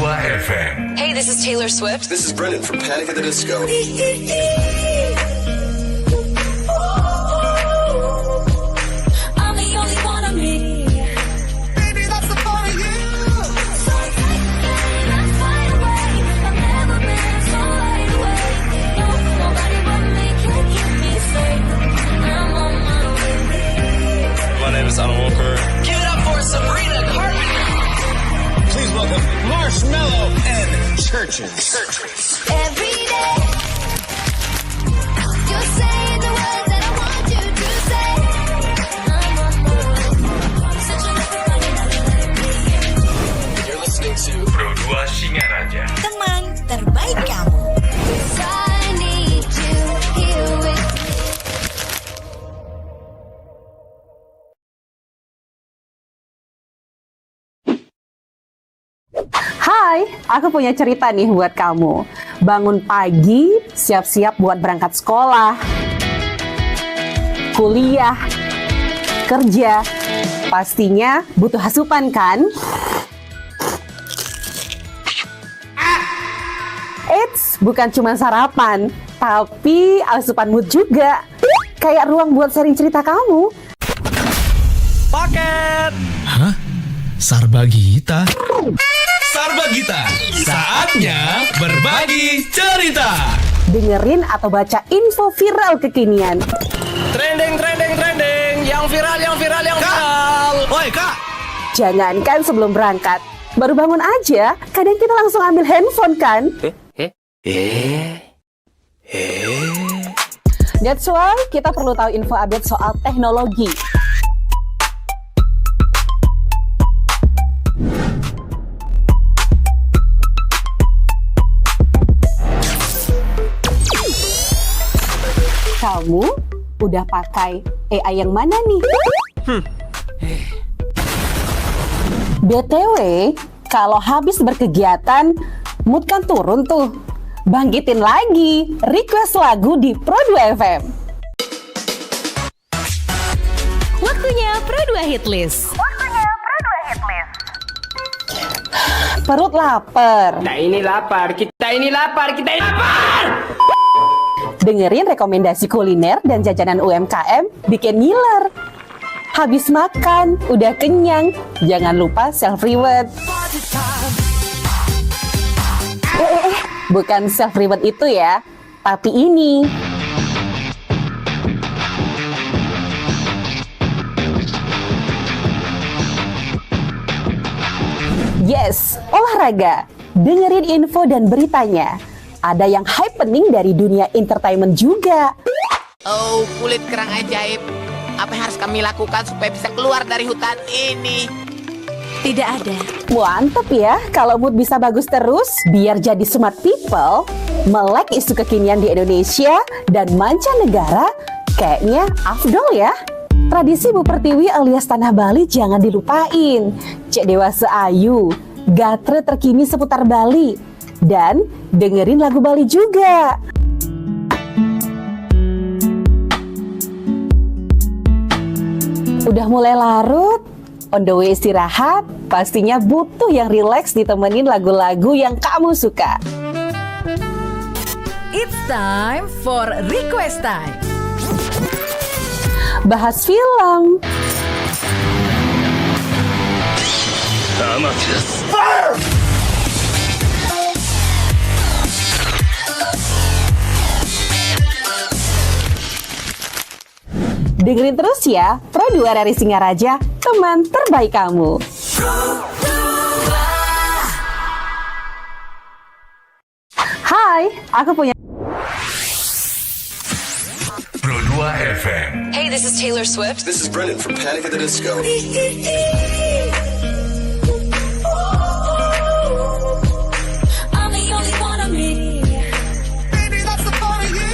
Pro 2 FM. Hey, this is Taylor Swift. This is Brendan from Panic at the Disco. I'm the only one of me. Baby, that's the fun of you. So let's fly away. I've never been so wide awake. No, nobody but me can keep me safe. I'm on my way. My name is Alan Walker. Give it up for Sabrina Carpenter. Please welcome Marshmello and Churches. Every day, you're saying the words that I want you to say. I'm on my way. Such a You're listening to Pro 2 Singaraja. Teman terbaik kamu. I need you here with me. Hai, aku punya cerita nih buat kamu. Bangun pagi, siap-siap buat berangkat sekolah, kuliah, kerja. Pastinya butuh asupan kan? Eits, bukan cuma sarapan, tapi asupan mood juga. Kayak ruang buat sharing cerita kamu. Paket! Hah? Sarbagita? Sarbagita, saatnya berbagi cerita. Dengerin atau baca info viral kekinian. Trending, yang viral. Woi, Kak! Jangankan sebelum berangkat, baru bangun aja, kadang kita langsung ambil handphone kan? That's why kita perlu tahu info update soal teknologi. Kamu udah pakai AI yang mana nih? BTW, kalau habis berkegiatan, mood kan turun tuh. Bangkitin lagi, request lagu di Pro 2 FM. Waktunya Pro 2 Hitlist. Perut lapar. Kita ini lapar. Dengerin rekomendasi kuliner dan jajanan UMKM bikin ngiler. Habis makan, udah kenyang, jangan lupa self-reward. Bukan self-reward itu ya, tapi ini. Yes, olahraga. Dengerin info dan beritanya. Ada yang happening dari dunia entertainment juga. Oh, kulit kerang ajaib. Apa yang harus kami lakukan supaya bisa keluar dari hutan ini? Tidak ada. Mantep ya, kalau mood bisa bagus terus, biar jadi smart people, melek isu kekinian di Indonesia dan mancanegara, kayaknya afdol ya. Tradisi Bu Pertiwi alias Tanah Bali jangan dilupain. Cek Dewasa Ayu, gatre terkini seputar Bali. Dan dengerin lagu Bali juga. Udah mulai larut, on the way istirahat, pastinya butuh yang rileks ditemenin lagu-lagu yang kamu suka. It's time for request time. Bahas film, dengerin terus ya, Pro 2 dari Singaraja, teman terbaik kamu. Hai, aku punya Pro 2 FM. Hey, this is Taylor Swift. This is Brendan from Panic at the Disco. I'm the only one of me. Baby, that's the fun of you.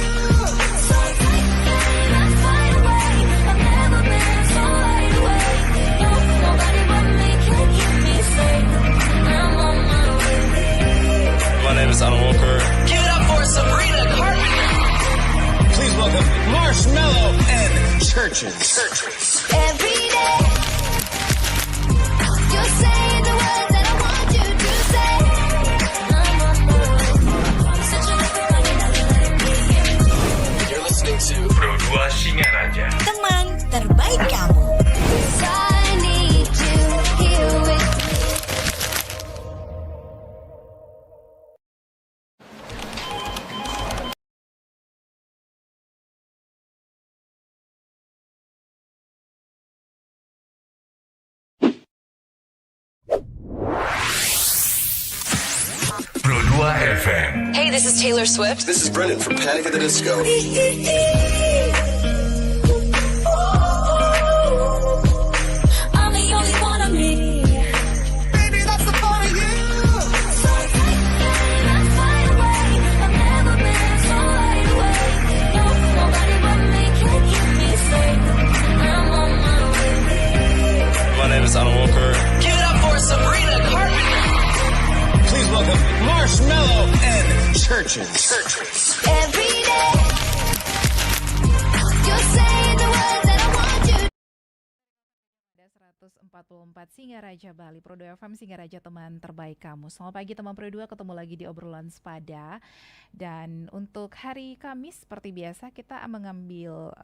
So let's fly away. I've never been so wide awake. No, nobody but me can keep me safe. I'm on my way. My name is Alan Walker. Give it up for Sabrina Carpenter. Please welcome Marshmello and Churches. Every day, you're saying the words that I want you to say. FM. Hey, this is Taylor Swift. This is Brendan from Panic at the Disco. I'm the only one of me. Baby, that's the part of you. So take that fire away. I've never been so wide awake. No, nobody but me can keep me safe. I'm on my way. My name is Alan Walker. Give it up for Sabrina Carpenter. Please welcome Marshmello and Churches. Every day, you're saying the words that I want you. Ada 144 Singaraja Bali, Pro 2 FM Singaraja, teman terbaik kamu. Selamat pagi teman Pro 2, ketemu lagi di obrolan sepada. Dan untuk hari Kamis seperti biasa kita mengambil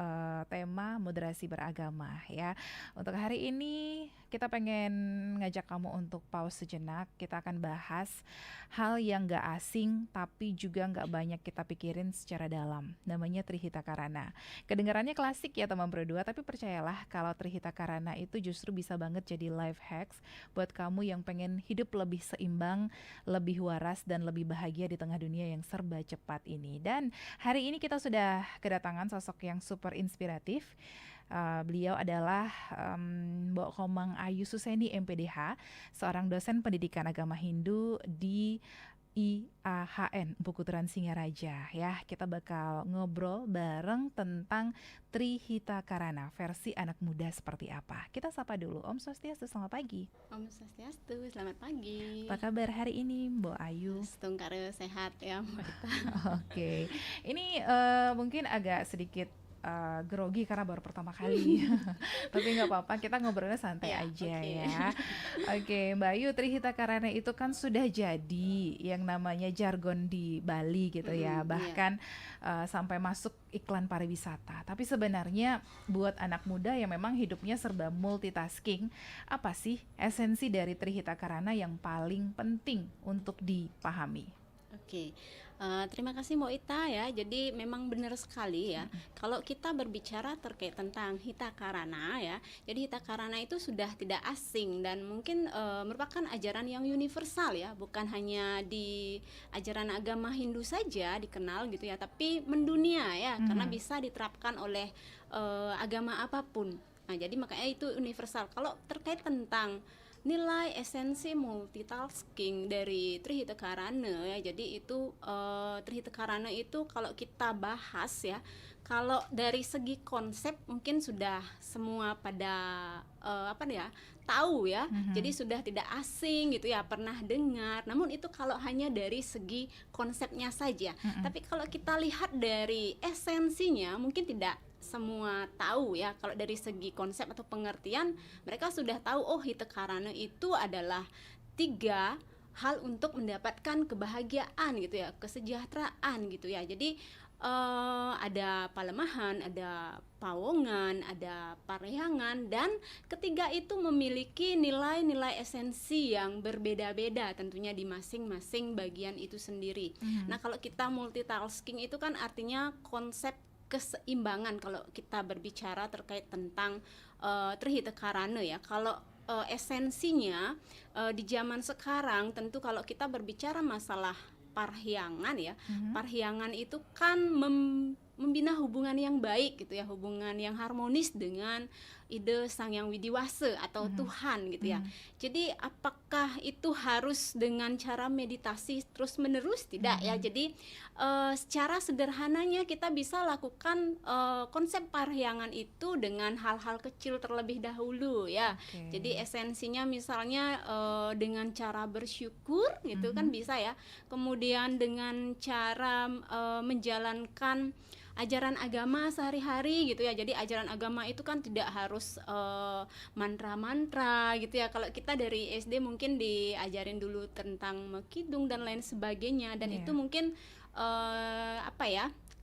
tema moderasi beragama ya. Untuk hari ini kita pengen ngajak kamu untuk pause sejenak. Kita akan bahas hal yang gak asing tapi juga gak banyak kita pikirin secara dalam. Namanya Trihita Karana. Kedengarannya klasik ya teman Pro 2, tapi percayalah kalau Trihita Karana itu justru bisa banget jadi life hacks buat kamu yang pengen hidup lebih seimbang, lebih waras dan lebih bahagia di tengah dunia yang serba cepat ini. Dan hari ini kita sudah kedatangan sosok yang super inspiratif. Beliau adalah Mbok Komang Ayu Suseni MPDH, seorang dosen pendidikan agama Hindu di IAHN Bukutaran Singaraja ya. Kita bakal ngobrol bareng tentang Trihita Karana versi anak muda seperti apa. Kita sapa dulu. Om Swastiastu, selamat pagi. Om Swastiastu, selamat pagi. Apa kabar hari ini Mbok Ayu? Setungkare sehat ya Mbak Ita. Oke. Ini mungkin agak sedikit grogi karena baru pertama kali. Tapi nggak apa-apa, kita ngobrolnya santai aja ya. Oke, Mbak Ayu, Trihita Karana itu kan sudah jadi yang namanya jargon di Bali gitu ya. Bahkan sampai masuk iklan pariwisata. Tapi sebenarnya buat anak muda yang memang hidupnya serba multitasking, apa sih esensi dari Trihita Karana yang paling penting untuk dipahami? Oke. Terima kasih Mbak Ita ya. Jadi memang benar sekali ya. Kalau kita berbicara terkait tentang Hita Karana ya. Jadi Hita Karana itu sudah tidak asing dan mungkin merupakan ajaran yang universal ya. Bukan hanya di ajaran agama Hindu saja dikenal gitu ya, tapi mendunia ya. Karena bisa diterapkan oleh agama apapun. Nah, jadi makanya itu universal. Kalau terkait tentang nilai esensi multitasking dari Trihita Karana ya, jadi itu Trihita Karana itu kalau kita bahas ya, kalau dari segi konsep mungkin sudah semua pada tahu ya, jadi sudah tidak asing gitu ya, pernah dengar. Namun itu kalau hanya dari segi konsepnya saja. Tapi kalau kita lihat dari esensinya mungkin tidak semua tahu ya. Kalau dari segi konsep atau pengertian, mereka sudah tahu oh Hita Karana itu adalah 3 hal untuk mendapatkan kebahagiaan gitu ya, kesejahteraan gitu ya. Jadi ada palemahan, ada pawongan, ada parehyangan, dan ketiga itu memiliki nilai-nilai esensi yang berbeda-beda tentunya di masing-masing bagian itu sendiri. Nah, kalau kita multitasking itu kan artinya konsep keseimbangan kalau kita berbicara terkait tentang Trihita Karana ya. Kalau esensinya di zaman sekarang tentu kalau kita berbicara masalah parhyangan ya, parhyangan itu kan membina hubungan yang baik gitu ya, hubungan yang harmonis dengan ide Sang Yang Widiwasa atau Tuhan gitu ya. Jadi apakah itu harus dengan cara meditasi terus menerus? Tidak ya. Jadi secara sederhananya kita bisa lakukan konsep parhyangan itu dengan hal-hal kecil terlebih dahulu ya. Jadi esensinya misalnya dengan cara bersyukur gitu kan bisa ya. Kemudian dengan cara menjalankan ajaran agama sehari-hari gitu ya. Jadi ajaran agama itu kan tidak harus mantra-mantra gitu ya. Kalau kita dari SD mungkin diajarin dulu tentang mekidung dan lain sebagainya, dan itu mungkin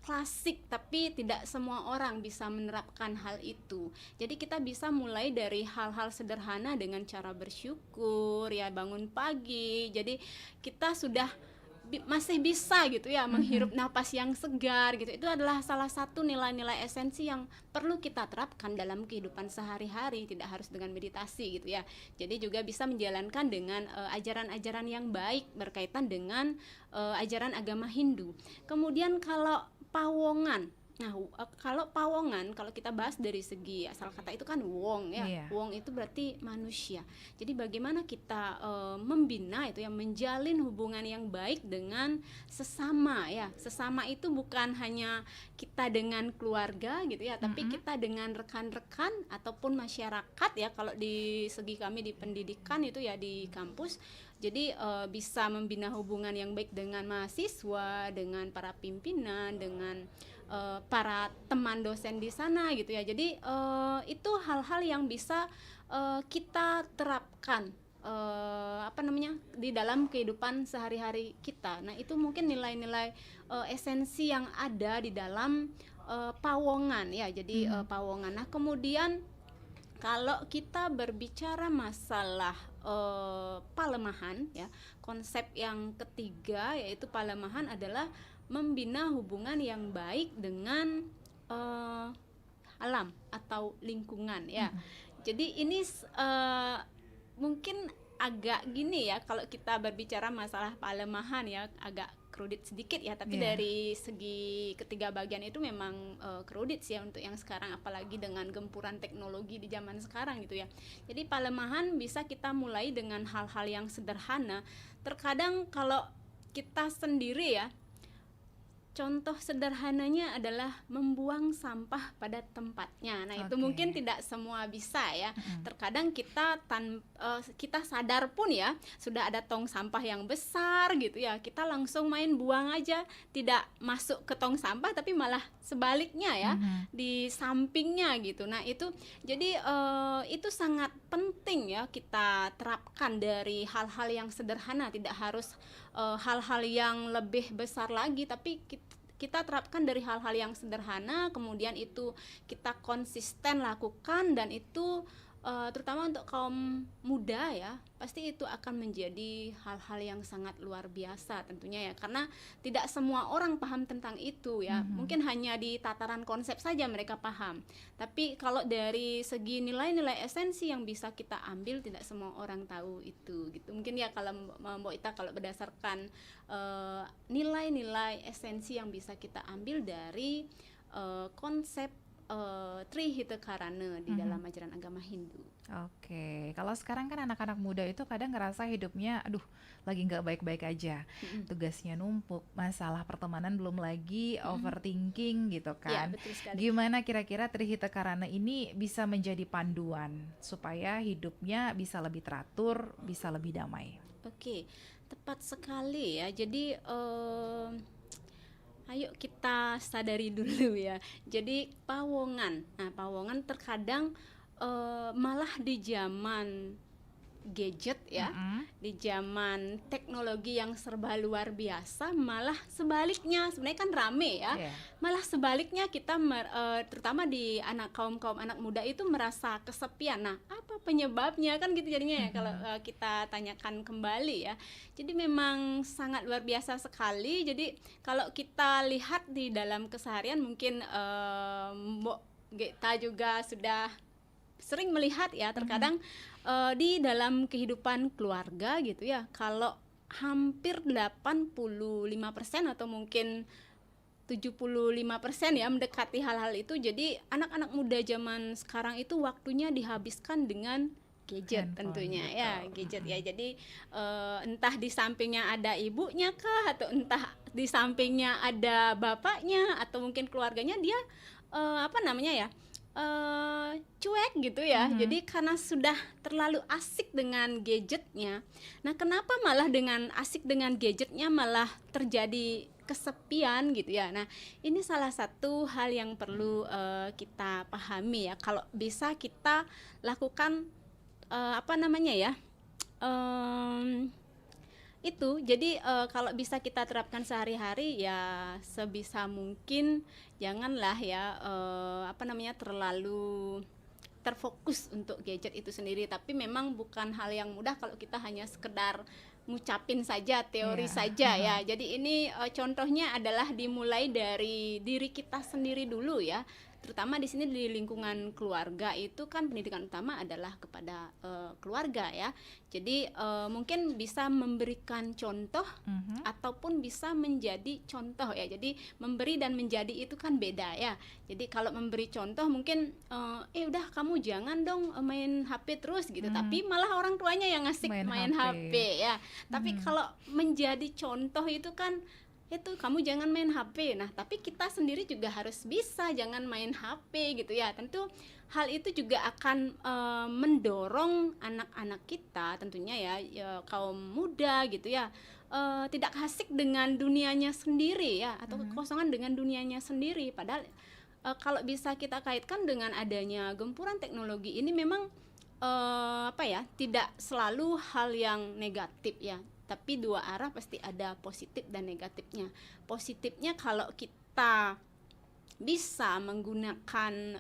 klasik, tapi tidak semua orang bisa menerapkan hal itu. Jadi kita bisa mulai dari hal-hal sederhana dengan cara bersyukur ya, bangun pagi. Jadi kita sudah masih bisa gitu ya menghirup napas yang segar gitu. Itu adalah salah satu nilai-nilai esensi yang perlu kita terapkan dalam kehidupan sehari-hari, tidak harus dengan meditasi gitu ya. Jadi juga bisa menjalankan dengan ajaran-ajaran yang baik berkaitan dengan ajaran agama Hindu. Kemudian kalau pawongan, nah kalau pawongan, kalau kita bahas dari segi asal kata itu kan wong ya, wong itu berarti manusia. Jadi bagaimana kita membina itu ya, menjalin hubungan yang baik dengan sesama ya. Sesama itu bukan hanya kita dengan keluarga gitu ya, tapi kita dengan rekan-rekan ataupun masyarakat ya. Kalau di segi kami di pendidikan itu ya, di kampus, jadi bisa membina hubungan yang baik dengan mahasiswa, dengan para pimpinan, dengan para teman dosen di sana gitu ya. Jadi itu hal-hal yang bisa kita terapkan di dalam kehidupan sehari-hari kita. Nah, itu mungkin nilai-nilai esensi yang ada di dalam pawongan ya. Jadi pawongan. Nah, kemudian kalau kita berbicara masalah palemahan ya, konsep yang ketiga yaitu palemahan adalah membina hubungan yang baik dengan alam atau lingkungan ya. Jadi ini mungkin agak gini ya, kalau kita berbicara masalah palemahan ya, agak kredit sedikit ya, tapi dari segi ketiga bagian itu memang kredit sih ya untuk yang sekarang, apalagi dengan gempuran teknologi di zaman sekarang gitu ya. Jadi palemahan bisa kita mulai dengan hal-hal yang sederhana. Terkadang kalau kita sendiri ya, contoh sederhananya adalah membuang sampah pada tempatnya. Nah, itu mungkin tidak semua bisa ya. Terkadang kita kita sadar pun ya, sudah ada tong sampah yang besar gitu ya, kita langsung main buang aja, tidak masuk ke tong sampah, tapi malah sebaliknya ya, di sampingnya gitu. Nah, itu jadi itu sangat penting ya kita terapkan dari hal-hal yang sederhana, tidak harus hal-hal yang lebih besar lagi, tapi kita terapkan dari hal-hal yang sederhana, kemudian itu kita konsisten lakukan, dan itu terutama untuk kaum muda ya, pasti itu akan menjadi hal-hal yang sangat luar biasa tentunya ya, karena tidak semua orang paham tentang itu ya. Mungkin hanya di tataran konsep saja mereka paham, tapi kalau dari segi nilai-nilai esensi yang bisa kita ambil, tidak semua orang tahu itu gitu. Mungkin ya kalau Mbak Ita, kalau berdasarkan nilai-nilai esensi yang bisa kita ambil dari konsep Trihita Karana di dalam ajaran agama Hindu. Oke, kalau sekarang kan anak-anak muda itu kadang ngerasa hidupnya, aduh, lagi nggak baik-baik aja, tugasnya numpuk, masalah pertemanan belum lagi, overthinking gitu Ya, kan. betul sekali. Gimana kira-kira Trihita Karana ini bisa menjadi panduan supaya hidupnya bisa lebih teratur, bisa lebih damai? Oke, tepat sekali ya. Jadi ayo kita sadari dulu ya. Jadi pawongan. Nah, pawongan terkadang malah di zaman gadget ya, di zaman teknologi yang serba luar biasa, malah sebaliknya, sebenarnya kan rame ya, malah sebaliknya kita terutama di kaum anak muda itu merasa kesepian. Nah, apa penyebabnya kan gitu jadinya ya, kalau kita tanyakan kembali ya. Jadi memang sangat luar biasa sekali. Jadi kalau kita lihat di dalam keseharian, mungkin Mbok Geta juga sudah sering melihat ya, terkadang di dalam kehidupan keluarga gitu ya, kalau hampir 85% atau mungkin 75% ya mendekati hal-hal itu. Jadi anak-anak muda zaman sekarang itu waktunya dihabiskan dengan gadget tentunya ya, gadget ya. Jadi entah di sampingnya ada ibunya kah, atau entah di sampingnya ada bapaknya, atau mungkin keluarganya, dia cuek gitu ya. Jadi karena sudah terlalu asik dengan gadgetnya. Nah, kenapa malah dengan asik dengan gadgetnya malah terjadi kesepian gitu ya. Nah, ini salah satu hal yang perlu kita pahami ya. Kalau bisa kita lakukan itu. Jadi kalau bisa kita terapkan sehari-hari ya, sebisa mungkin janganlah ya terlalu terfokus untuk gadget itu sendiri. Tapi memang bukan hal yang mudah kalau kita hanya sekedar ngucapin saja, teori saja ya. Jadi ini contohnya adalah dimulai dari diri kita sendiri dulu ya. Terutama di sini di lingkungan keluarga itu kan pendidikan utama adalah kepada keluarga ya. Jadi mungkin bisa memberikan contoh ataupun bisa menjadi contoh ya. Jadi memberi dan menjadi itu kan beda ya. Jadi kalau memberi contoh mungkin udah kamu jangan dong main HP terus gitu. Tapi malah orang tuanya yang ngasih main HP ya. Tapi kalau menjadi contoh itu kan itu kamu jangan main HP. Nah, tapi kita sendiri juga harus bisa jangan main HP gitu ya. Tentu hal itu juga akan mendorong anak-anak kita tentunya ya kaum muda gitu ya. Tidak asik dengan dunianya sendiri ya, atau kekosongan dengan dunianya sendiri. Padahal kalau bisa kita kaitkan dengan adanya gempuran teknologi ini memang tidak selalu hal yang negatif ya. Tapi dua arah pasti ada positif dan negatifnya. Positifnya kalau kita bisa menggunakan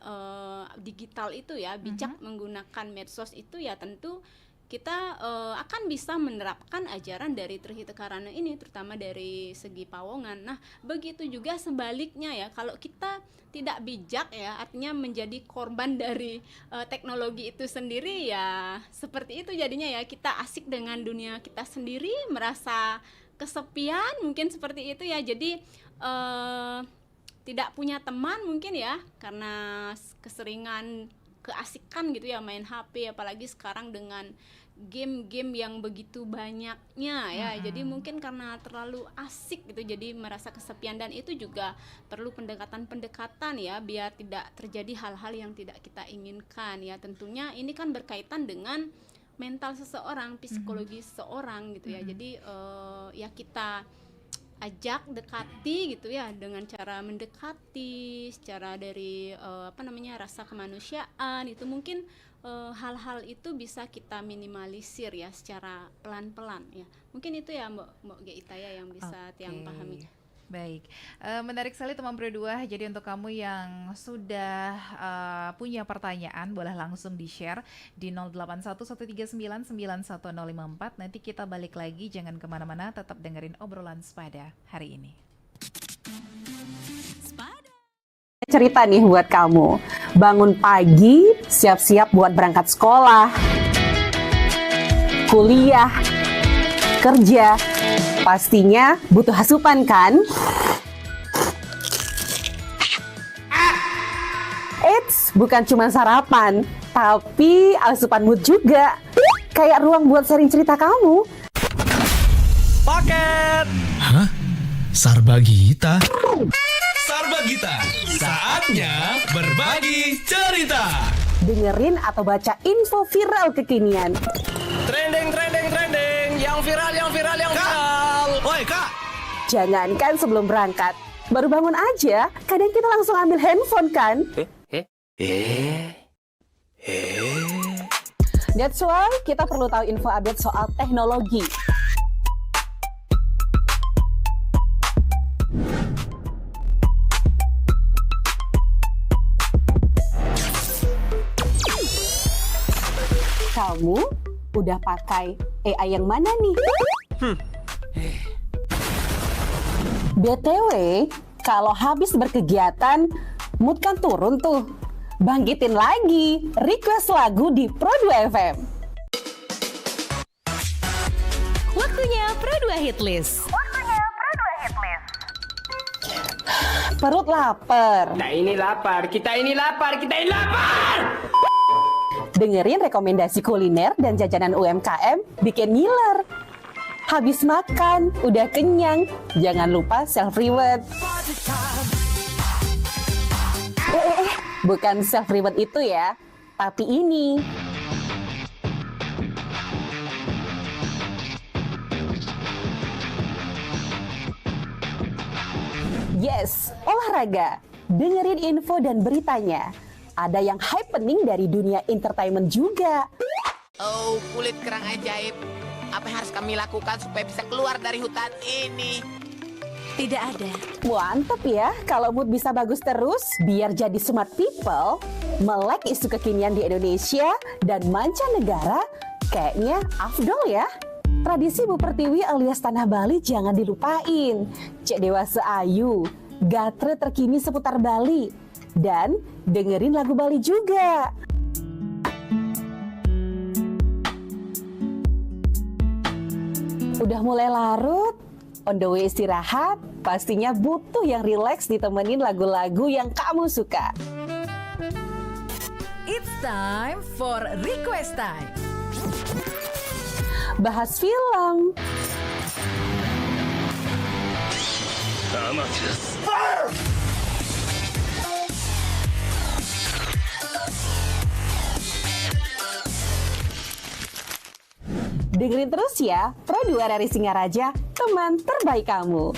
digital itu ya, bijak menggunakan medsos itu ya, tentu kita akan bisa menerapkan ajaran dari Trihita Karana ini, terutama dari segi Pawongan. Nah, begitu juga sebaliknya ya, kalau kita tidak bijak ya, artinya menjadi korban dari teknologi itu sendiri ya, seperti itu jadinya ya, kita asik dengan dunia kita sendiri, merasa kesepian mungkin seperti itu ya. Jadi tidak punya teman mungkin ya, karena keseringan keasikan gitu ya main HP, apalagi sekarang dengan game-game yang begitu banyaknya ya. Jadi mungkin karena terlalu asik gitu, jadi merasa kesepian, dan itu juga perlu pendekatan-pendekatan ya, biar tidak terjadi hal-hal yang tidak kita inginkan ya. Tentunya ini kan berkaitan dengan mental seseorang, psikologi seseorang gitu ya. Jadi ya kita ajak, dekati gitu ya, dengan cara mendekati secara dari rasa kemanusiaan. Itu mungkin hal-hal itu bisa kita minimalisir ya secara pelan-pelan ya. Mungkin itu ya Mbak Geitaya yang bisa Tiang pahami. Baik, menarik sekali teman Pro 2. Jadi untuk kamu yang sudah punya pertanyaan, boleh langsung di-share di 0811399154. Nanti kita balik lagi, jangan kemana-mana, tetap dengerin obrolan Sepada hari ini. Cerita nih buat kamu. Bangun pagi, siap-siap buat berangkat sekolah, kuliah, kerja. Pastinya butuh asupan kan? Eits, bukan cuma sarapan, tapi asupan mood juga. Kayak ruang buat sharing cerita kamu. Paket! Hah? Sarbagita? Sarbagita, saatnya berbagi cerita. Dengerin atau baca info viral kekinian. Trending, yang viral. Woi Kak! Jangankan sebelum berangkat, baru bangun aja, kadang kita langsung ambil handphone kan? That's why kita perlu tahu info update soal teknologi. Kamu udah pakai AI yang mana nih? BTW, kalau habis berkegiatan, mood kan turun tuh. Bangkitin lagi, request lagu di Pro 2 FM. Waktunya Pro 2 Hitlist. Perut lapar. Kita ini lapar. Dengerin rekomendasi kuliner dan jajanan UMKM bikin ngiler. Habis makan, udah kenyang, jangan lupa self-reward. Bukan self-reward itu ya, tapi ini. Yes, olahraga. Dengerin info dan beritanya. Ada yang happening dari dunia entertainment juga. Oh, kulit kerang ajaib. Apa yang harus kami lakukan supaya bisa keluar dari hutan ini? Tidak ada. Mantep ya, kalau mood bisa bagus terus, biar jadi smart people, melek isu kekinian di Indonesia dan mancanegara, kayaknya afdol ya. Tradisi Bu Pertiwi alias Tanah Bali jangan dilupain. Cek dewasa ayu, gatre terkini seputar Bali, dan dengerin lagu Bali juga. Udah mulai larut, on the way istirahat, pastinya butuh yang rileks ditemenin lagu-lagu yang kamu suka. It's time for Request Time. Bahas film, dengerin terus ya Pro 2 dari Singaraja, teman terbaik kamu.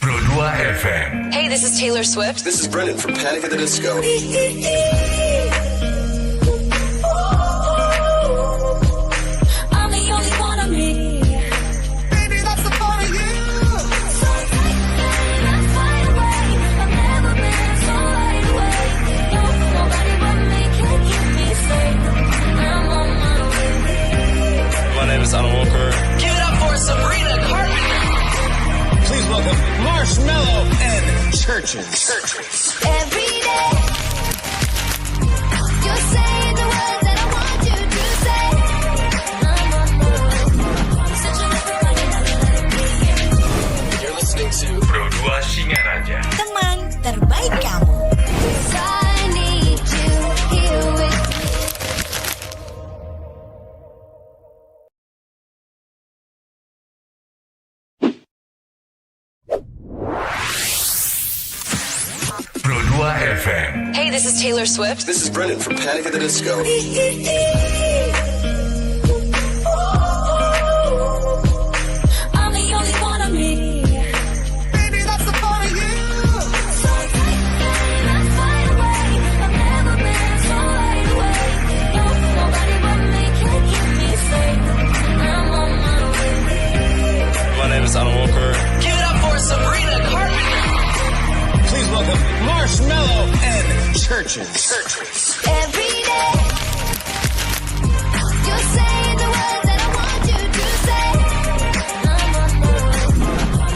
Pro 2 FM. Hey, this is Taylor Swift. This is Brendan from Panic at the Disco. I'm the only one of me. Baby, that's the fun of you. So take let's fly away. I've never been so wide awake. No, nobody but me can keep me safe. I'm on my way. My name is Alan Walker. Give it up for Sabrina Carpenter. Please welcome Marshmello and Churches. Every day, you're saying the words that I want you to say. I'm on my way. Such a You're listening to Pro 2 Singaraja. Teman terbaik kamu. I need you here with me. Pro 2 FM. Hey, this is Taylor Swift. This is Brendan from Panic at the Disco. I'm the only one of me. Baby, that's the fun of you. So take let's fly away. I've never been so wide awake. No, nobody but me can keep me safe. I'm on my way. My name is Alan Walker. Give it up for Sabrina Carpenter. Please welcome Marshmello and Churches. Every day, you're saying the words that I want you to say. I'm on my way.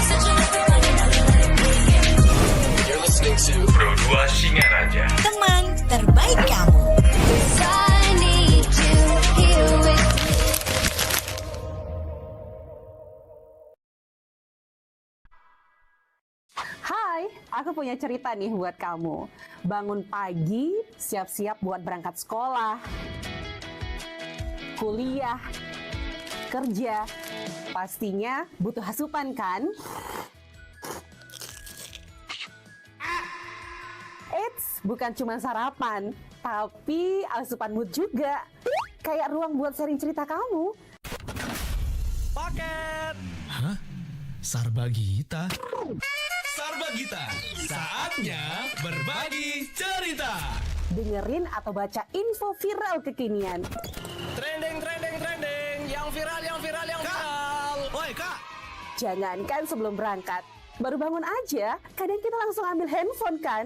Such a You're listening to Pro 2 Singaraja. Teman terbaik kamu. I need you here with me. Hai, aku punya cerita nih buat kamu. Bangun pagi, siap-siap buat berangkat sekolah, kuliah, kerja. Pastinya butuh asupan kan? Eits, bukan cuma sarapan, tapi asupan mood juga. Kayak ruang buat sharing cerita kamu. Paket. Hah? Sarbagita? Sarbagita. Saatnya berbagi cerita. Dengerin atau baca info viral kekinian. Trending. Yang viral. Woi, Kak. Jangankan sebelum berangkat, baru bangun aja, kadang kita langsung ambil handphone kan?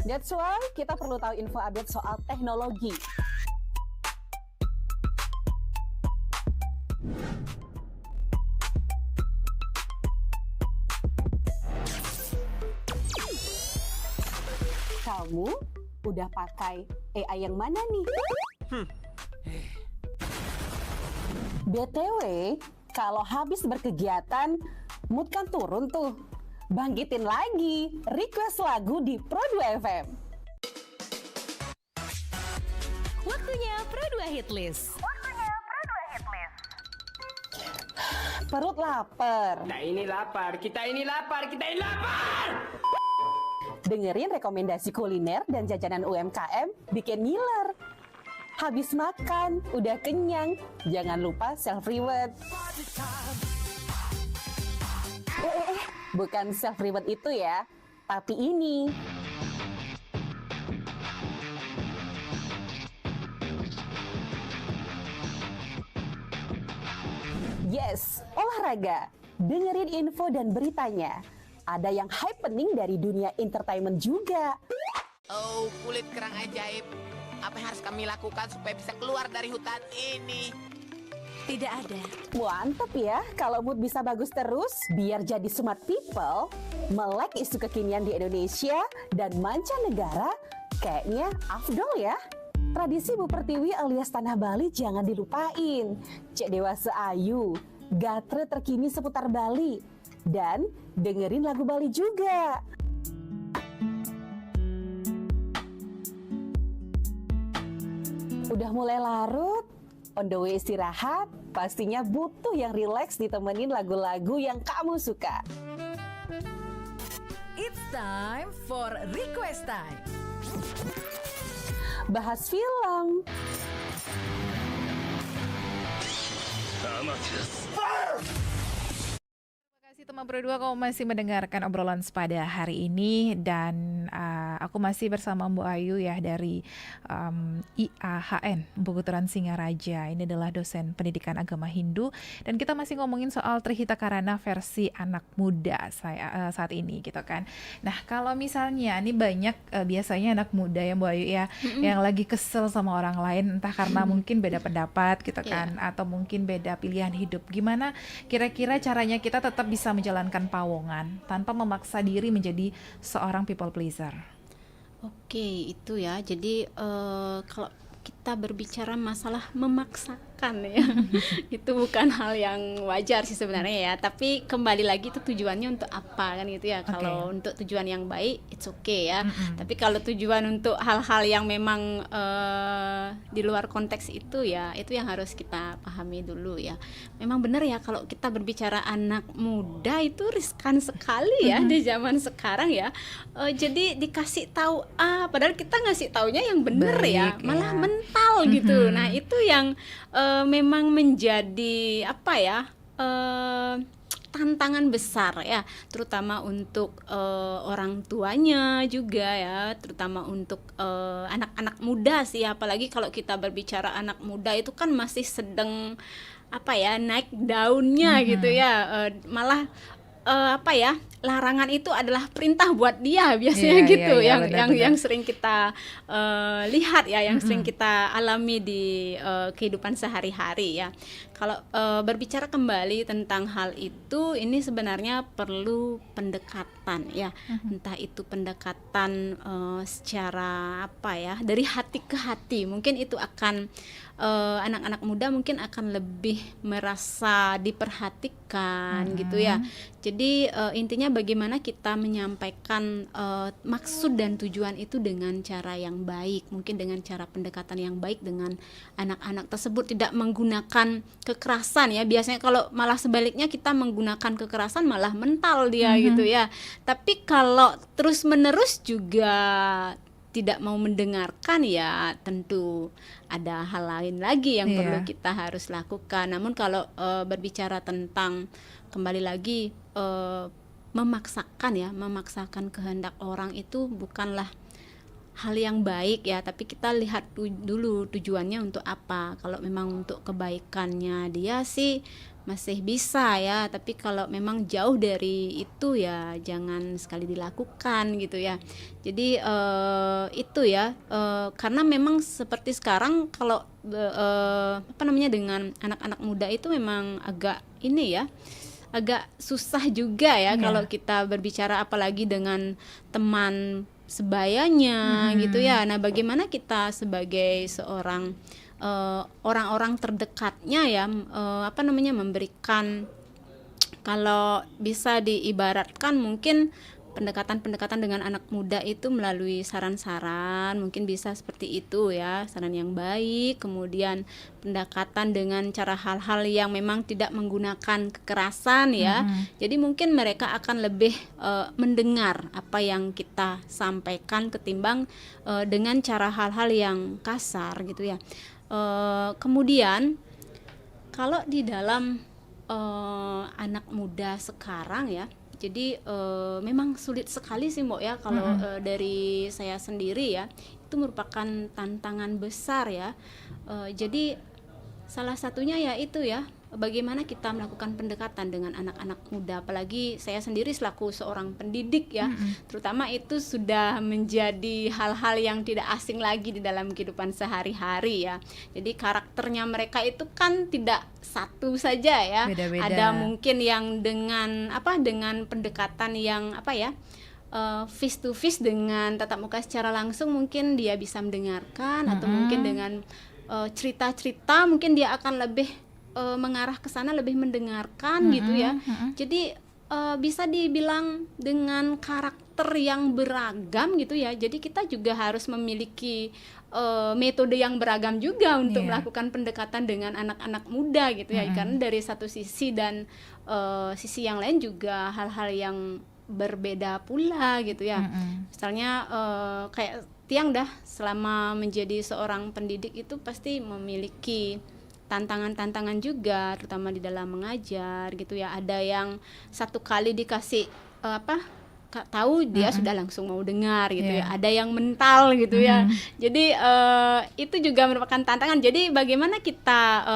That's why kita perlu tahu info update soal teknologi. Kamu udah pakai AI yang mana nih? BTW, kalau habis berkegiatan, mood kan turun tuh. Bangkitin lagi, request lagu di Pro 2 FM. Waktunya Pro 2 Hit List. Perut lapar. Kita ini lapar. Dengerin rekomendasi kuliner dan jajanan UMKM bikin ngiler. Habis makan, udah kenyang, jangan lupa self-reward. Bukan self-reward itu ya, tapi ini. Yes, olahraga. Dengerin info dan beritanya. Ada yang happening dari dunia entertainment juga. Oh, kulit kerang ajaib. Apa yang harus kami lakukan supaya bisa keluar dari hutan ini? Tidak ada. Mantep ya, kalau mood bisa bagus terus, biar jadi smart people, melek isu kekinian di Indonesia dan mancanegara, kayaknya afdol ya. Tradisi Bu Pertiwi alias Tanah Bali jangan dilupain. Cek Dewasa Ayu, gatre terkini seputar Bali, dan dengerin lagu Bali juga. Udah mulai larut, on the way istirahat, pastinya butuh yang rileks ditemenin lagu-lagu yang kamu suka. It's time for request time. Bahas film, Teman Pro 2, kamu masih mendengarkan obrolan sepada hari ini dan aku masih bersama Mbak Ayu ya dari IAHN Bukituran Singaraja. Ini adalah dosen pendidikan agama Hindu dan kita masih ngomongin soal Trihita Karana versi anak muda saat ini gitu kan. Nah kalau misalnya ini banyak biasanya anak muda ya Mbak Ayu ya yang lagi kesel sama orang lain entah karena mungkin beda pendapat gitu kan atau mungkin beda pilihan hidup. Gimana kira-kira caranya kita tetap bisa menjalankan pawongan tanpa memaksa diri menjadi seorang people pleaser? Oke, itu ya. Jadi kalau kita berbicara masalah memaksakan ya, itu bukan hal yang wajar sih sebenarnya ya. Tapi kembali lagi itu tujuannya untuk apa kan gitu ya. Kalau untuk tujuan yang baik, it's okay ya. Tapi kalau tujuan untuk hal-hal yang memang di luar konteks itu ya, itu yang harus kita pahami dulu ya. Memang benar ya kalau kita berbicara anak muda itu riskan sekali ya di zaman sekarang ya. Jadi dikasih tahu padahal kita ngasih taunya yang benar ya, malah mental gitu. Nah itu yang memang menjadi apa ya, tantangan besar ya, terutama untuk orang tuanya juga ya, terutama untuk anak-anak muda sih, apalagi kalau kita berbicara anak muda itu kan masih sedang apa ya, naik daunnya gitu ya, malah apa ya, larangan itu adalah perintah buat dia biasanya gitu, yang sering kita lihat ya, yang sering kita alami di kehidupan sehari-hari ya. Kalau berbicara kembali tentang hal itu, ini sebenarnya perlu pendekatan ya, entah itu pendekatan secara apa ya, dari hati ke hati. Mungkin itu akan anak-anak muda mungkin akan lebih merasa diperhatikan gitu ya. Jadi intinya bagaimana kita menyampaikan maksud dan tujuan itu dengan cara yang baik, mungkin dengan cara pendekatan yang baik dengan anak-anak tersebut, tidak menggunakan kekerasan ya. Biasanya kalau malah sebaliknya kita menggunakan kekerasan malah mental dia gitu ya. Tapi kalau terus-menerus juga tidak mau mendengarkan ya, tentu ada hal lain lagi yang perlu kita harus lakukan. Namun kalau berbicara tentang kembali lagi memaksakan kehendak orang itu bukanlah hal yang baik ya, tapi kita lihat dulu tujuannya untuk apa. Kalau memang untuk kebaikannya dia sih masih bisa ya, tapi kalau memang jauh dari itu ya jangan sekali dilakukan gitu ya. Jadi itu ya, karena memang seperti sekarang kalau apa namanya, dengan anak-anak muda itu memang agak ini ya, agak susah juga ya kalau kita berbicara apalagi dengan teman sebayanya gitu ya. Nah bagaimana kita sebagai seorang orang-orang terdekatnya ya, apa namanya, memberikan, kalau bisa diibaratkan mungkin pendekatan-pendekatan dengan anak muda itu melalui saran-saran, mungkin bisa seperti itu ya, saran yang baik, kemudian pendekatan dengan cara hal-hal yang memang tidak menggunakan kekerasan ya. Jadi mungkin mereka akan lebih mendengar apa yang kita sampaikan ketimbang dengan cara hal-hal yang kasar gitu ya. Kemudian kalau di dalam anak muda sekarang ya, jadi memang sulit sekali sih Mbok ya, kalau dari saya sendiri ya, itu merupakan tantangan besar ya. Jadi salah satunya ya itu ya, bagaimana kita melakukan pendekatan dengan anak-anak muda, apalagi saya sendiri selaku seorang pendidik ya, terutama itu sudah menjadi hal-hal yang tidak asing lagi di dalam kehidupan sehari-hari ya. Jadi karakternya mereka itu kan tidak satu saja ya. Beda-beda. Ada mungkin yang dengan pendekatan yang face to face dengan tatap muka secara langsung, mungkin dia bisa mendengarkan, atau mungkin dengan cerita-cerita mungkin dia akan lebih mengarah ke sana, lebih mendengarkan gitu ya. Jadi bisa dibilang dengan karakter yang beragam gitu ya. Jadi kita juga harus memiliki metode yang beragam juga untuk melakukan pendekatan dengan anak-anak muda gitu ya. Karena dari satu sisi dan sisi yang lain juga hal-hal yang berbeda pula gitu ya. Misalnya kayak Tiang dah selama menjadi seorang pendidik itu pasti memiliki tantangan-tantangan juga, terutama di dalam mengajar gitu ya. Ada yang satu kali dikasih tahu dia sudah langsung mau dengar gitu ya. Ada yang mental gitu ya. Jadi itu juga merupakan tantangan. Jadi bagaimana kita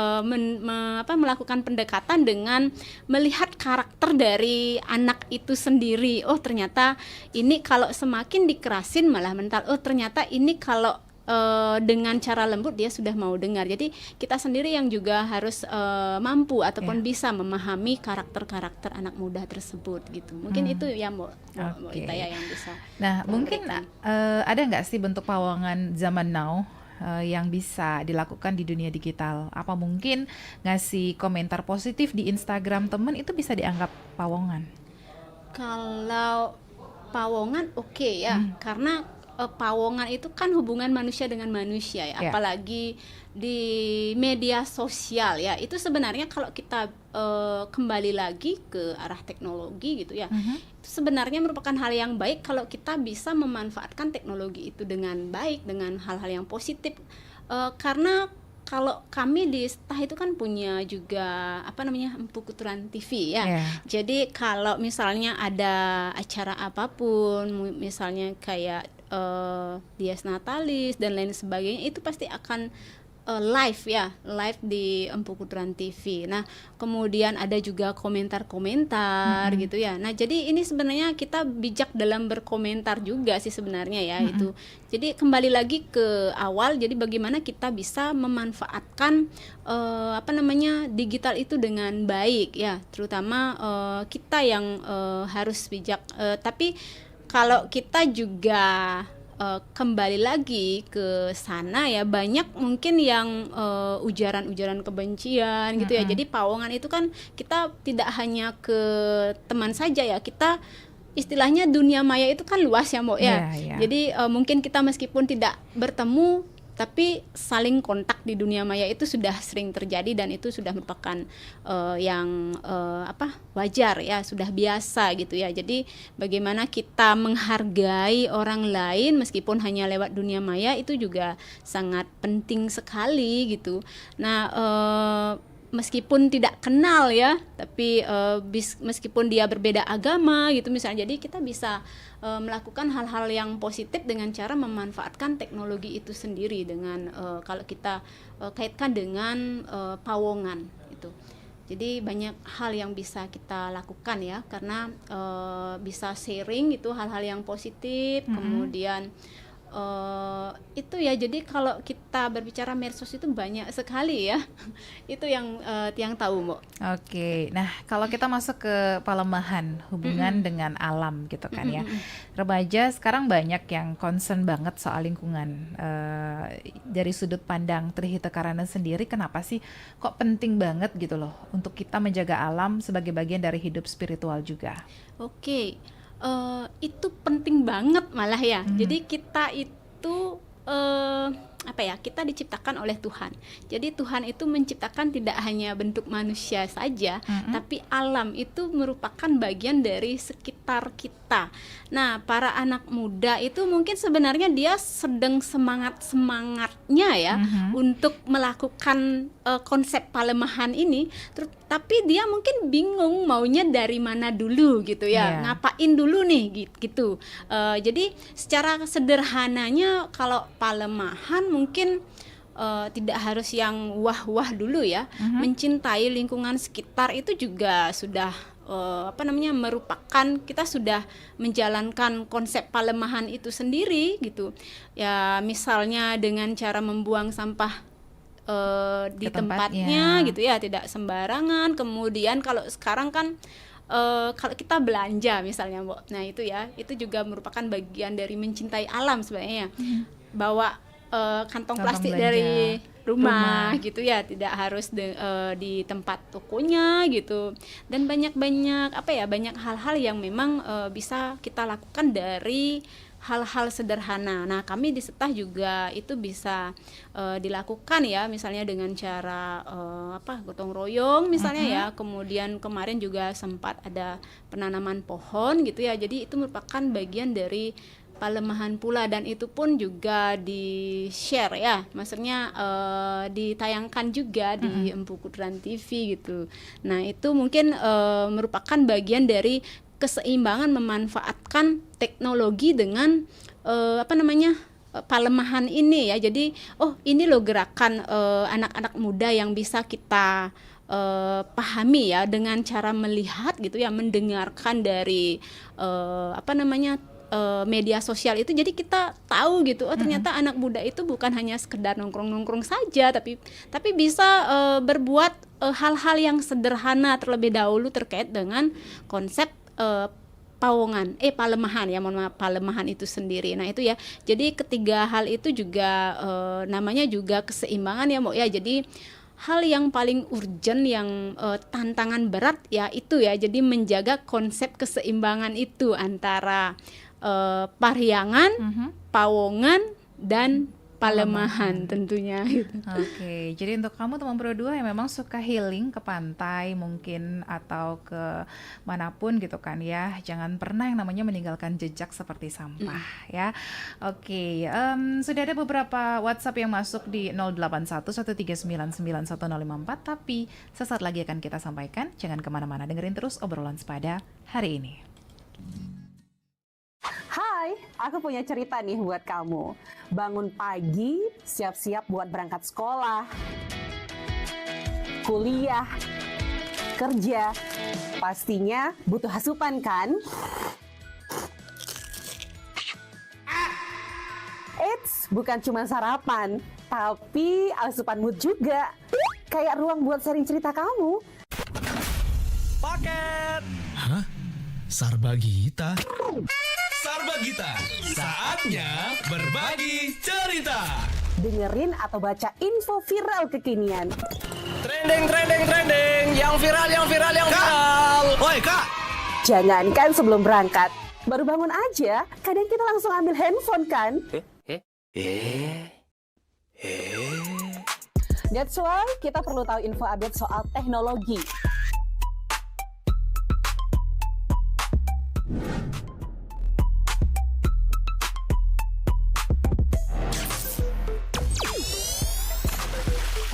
melakukan pendekatan dengan melihat karakter dari anak itu sendiri. Oh ternyata ini kalau semakin dikerasin malah mental. Oh ternyata ini kalau dengan cara lembut dia sudah mau dengar. Jadi kita sendiri yang juga harus mampu ataupun bisa memahami karakter-karakter anak muda tersebut gitu. Mungkin itu ya Mbak Itaya yang bisa. Nah mungkin ada nggak sih bentuk pawongan zaman now yang bisa dilakukan di dunia digital? Apa mungkin ngasih komentar positif di Instagram temen itu bisa dianggap pawongan? Kalau pawongan oke ya, karena pawongan itu kan hubungan manusia dengan manusia ya, apalagi di media sosial ya. Itu sebenarnya kalau kita kembali lagi ke arah teknologi gitu ya, itu sebenarnya merupakan hal yang baik kalau kita bisa memanfaatkan teknologi itu dengan baik, dengan hal-hal yang positif. Karena kalau kami di STAH itu kan punya juga Empu Kuturan TV ya. Jadi kalau misalnya ada acara apapun, misalnya kayak Dies Natalis dan lain sebagainya, itu pasti akan live di Empu Kuturan TV. Nah, kemudian ada juga komentar-komentar gitu ya. Nah, jadi ini sebenarnya kita bijak dalam berkomentar juga sih sebenarnya ya itu. Jadi kembali lagi ke awal, jadi bagaimana kita bisa memanfaatkan digital itu dengan baik ya, terutama kita yang harus bijak. Tapi kalau kita juga kembali lagi ke sana ya, banyak mungkin yang ujaran-ujaran kebencian gitu ya. Jadi pawongan itu kan kita tidak hanya ke teman saja ya, kita istilahnya dunia maya itu kan luas ya Mbak ya. Jadi mungkin kita meskipun tidak bertemu, tapi saling kontak di dunia maya itu sudah sering terjadi, dan itu sudah merupakan wajar ya, sudah biasa gitu ya. Jadi bagaimana kita menghargai orang lain meskipun hanya lewat dunia maya itu juga sangat penting sekali gitu. Nah meskipun tidak kenal ya, tapi meskipun dia berbeda agama gitu misalnya, jadi kita bisa melakukan hal-hal yang positif dengan cara memanfaatkan teknologi itu sendiri dengan kalau kita kaitkan dengan pawongan itu. Jadi banyak hal yang bisa kita lakukan ya, karena bisa sharing itu hal-hal yang positif. Kemudian itu ya, jadi kalau kita berbicara medsos itu banyak sekali ya. Itu yang Tiang tahu Mbak. Oke, nah kalau kita masuk ke pelemahan hubungan dengan alam gitu kan ya. Remaja sekarang banyak yang concern banget soal lingkungan. Dari sudut pandang Trihita Karana sendiri, kenapa sih kok penting banget gitu loh untuk kita menjaga alam sebagai bagian dari hidup spiritual juga? Oke. Itu penting banget malah ya. Jadi kita itu kita diciptakan oleh Tuhan. Jadi Tuhan itu menciptakan tidak hanya bentuk manusia saja, tapi alam itu merupakan bagian dari sekitar kita. Nah, para anak muda itu mungkin sebenarnya dia sedang semangatnya ya untuk melakukan konsep pelemahan ini, tapi dia mungkin bingung maunya dari mana dulu gitu ya, ngapain dulu nih gitu. Jadi secara sederhananya kalau pelemahan mungkin tidak harus yang wah-wah dulu ya. Mencintai lingkungan sekitar itu juga sudah merupakan kita sudah menjalankan konsep palemahan itu sendiri gitu. Ya misalnya dengan cara membuang sampah di tempatnya gitu ya, tidak sembarangan. Kemudian kalau sekarang kan kalau kita belanja misalnya, Mbok. Nah, itu ya, itu juga merupakan bagian dari mencintai alam sebenarnya. Bawa kantong plastik belanja dari rumah gitu ya, tidak harus di tempat tokonya gitu. Dan banyak hal-hal yang memang bisa kita lakukan dari hal-hal sederhana. Nah, kami di Setah juga itu bisa dilakukan ya, misalnya dengan cara gotong royong misalnya ya. Kemudian kemarin juga sempat ada penanaman pohon gitu ya. Jadi itu merupakan bagian dari palemahan pula, dan itu pun juga di-share ya. Maksudnya ditayangkan juga di Empu Kudran TV gitu. Nah, itu mungkin merupakan bagian dari keseimbangan memanfaatkan teknologi dengan palemahan ini ya. Jadi ini loh gerakan anak-anak muda yang bisa kita pahami ya dengan cara melihat gitu ya, mendengarkan dari media sosial itu. Jadi kita tahu gitu, ternyata anak muda itu bukan hanya sekedar nongkrong-nongkrong saja, tapi bisa berbuat hal-hal yang sederhana terlebih dahulu terkait dengan konsep palemahan itu sendiri. Nah, itu ya. Jadi ketiga hal itu juga namanya juga keseimbangan ya, Mbok ya. Jadi hal yang paling urgent, yang tantangan berat ya itu ya. Jadi menjaga konsep keseimbangan itu antara Parihyangan, Pawongan, dan palemahan tentunya gitu. Oke, jadi untuk kamu teman Pro 2 yang memang suka healing ke pantai mungkin atau ke manapun gitu kan ya, jangan pernah yang namanya meninggalkan jejak seperti sampah ya. Oke, sudah ada beberapa WhatsApp yang masuk di 0811399154, tapi sesaat lagi akan kita sampaikan. Jangan kemana-mana, dengerin terus obrolan Sepada hari ini. Hai, aku punya cerita nih buat kamu. Bangun pagi, siap-siap buat berangkat sekolah, kuliah, kerja. Pastinya butuh asupan kan? Eits, bukan cuma sarapan, tapi asupan mood juga. Kayak ruang buat sharing cerita kamu. Paket. Hah? Sarbagita? Sarbagita, saatnya berbagi cerita. Dengerin atau baca info viral kekinian. Trending, yang viral. Woi, Kak. Jangankan sebelum berangkat, baru bangun aja, kadang kita langsung ambil handphone kan? That's why kita perlu tahu info update soal teknologi.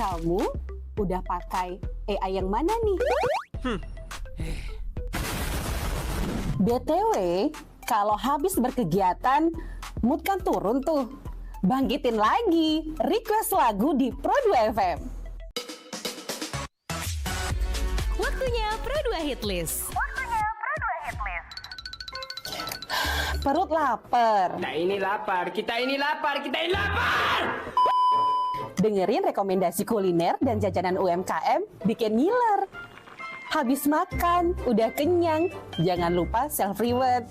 Kamu udah pakai AI yang mana nih? BTW, kalau habis berkegiatan, mood kan turun tuh. Bangkitin lagi, request lagu di Pro 2 FM. Waktunya Pro 2 Hitlist. Perut lapar. Kita ini lapar. Dengerin rekomendasi kuliner dan jajanan UMKM bikin ngiler. Habis makan, udah kenyang, jangan lupa self-reward.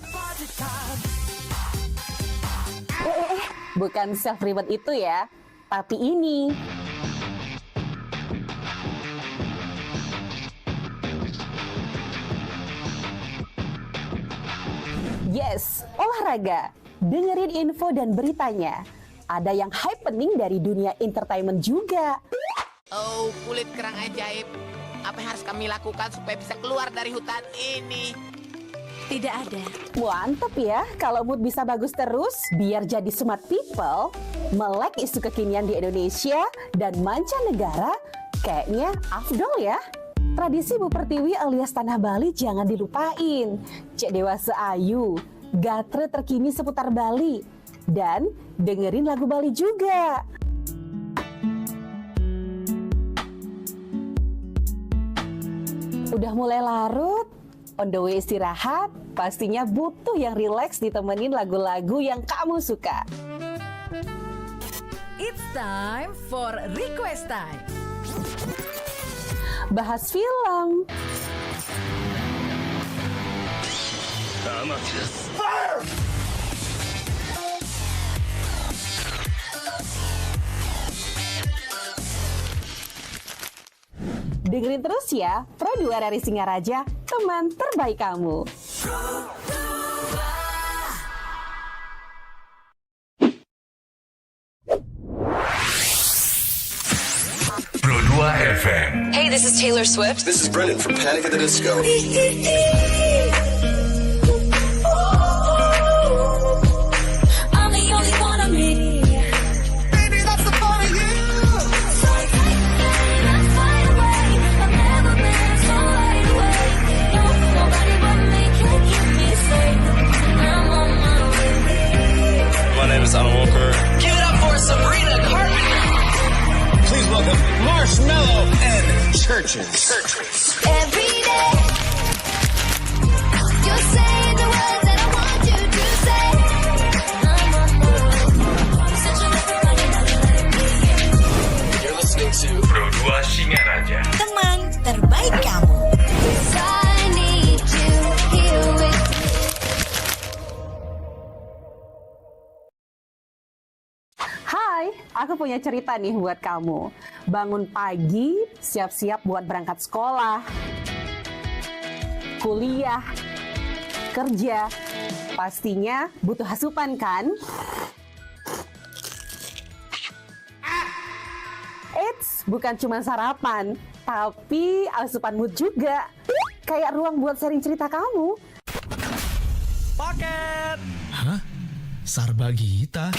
Bukan self-reward itu ya, tapi ini. Yes, olahraga. Dengerin info dan beritanya. Ada yang happening dari dunia entertainment juga. Oh, kulit kerang ajaib. Apa yang harus kami lakukan supaya bisa keluar dari hutan ini? Tidak ada. Mantep ya, kalau mood bisa bagus terus, biar jadi smart people, melek isu kekinian di Indonesia dan mancanegara, kayaknya afdol ya. Tradisi Bu Pertiwi alias Tanah Bali jangan dilupain. Cek Dewasa Ayu, gatre terkini seputar Bali. Dan dengerin lagu Bali juga. Udah mulai larut? On the way istirahat? Pastinya butuh yang rileks ditemenin lagu-lagu yang kamu suka. It's time for request time. Bahas film. Dengerin terus ya, Pro 2 RRI Singaraja, teman terbaik kamu. Pro 2 FM. Hey, this is Taylor Swift. This is Brennan from Panic at the Disco. I'm the only one of me. Baby, that's the part of you. So take let's fly away. I've never been so wide awake. No, nobody but me can keep me safe. I'm on my way. My name is Alan Walker. Give it up for Sabrina Carpenter. Please welcome Marshmello and Churches. Every day, you're saying the words that I want you to say. I'm on my way. Searching everybody, never letting me in. You're listening to Pro 2 Singaraja. Teman terbaik kamu. 'Cause I need you here with me. Hai, aku punya cerita nih buat kamu. Bangun pagi, siap-siap buat berangkat sekolah, kuliah, kerja. Pastinya butuh asupan kan? Eits, bukan cuma sarapan, tapi asupan mood juga. Kayak ruang buat sharing cerita kamu. Paket. Hah? Sarbagita?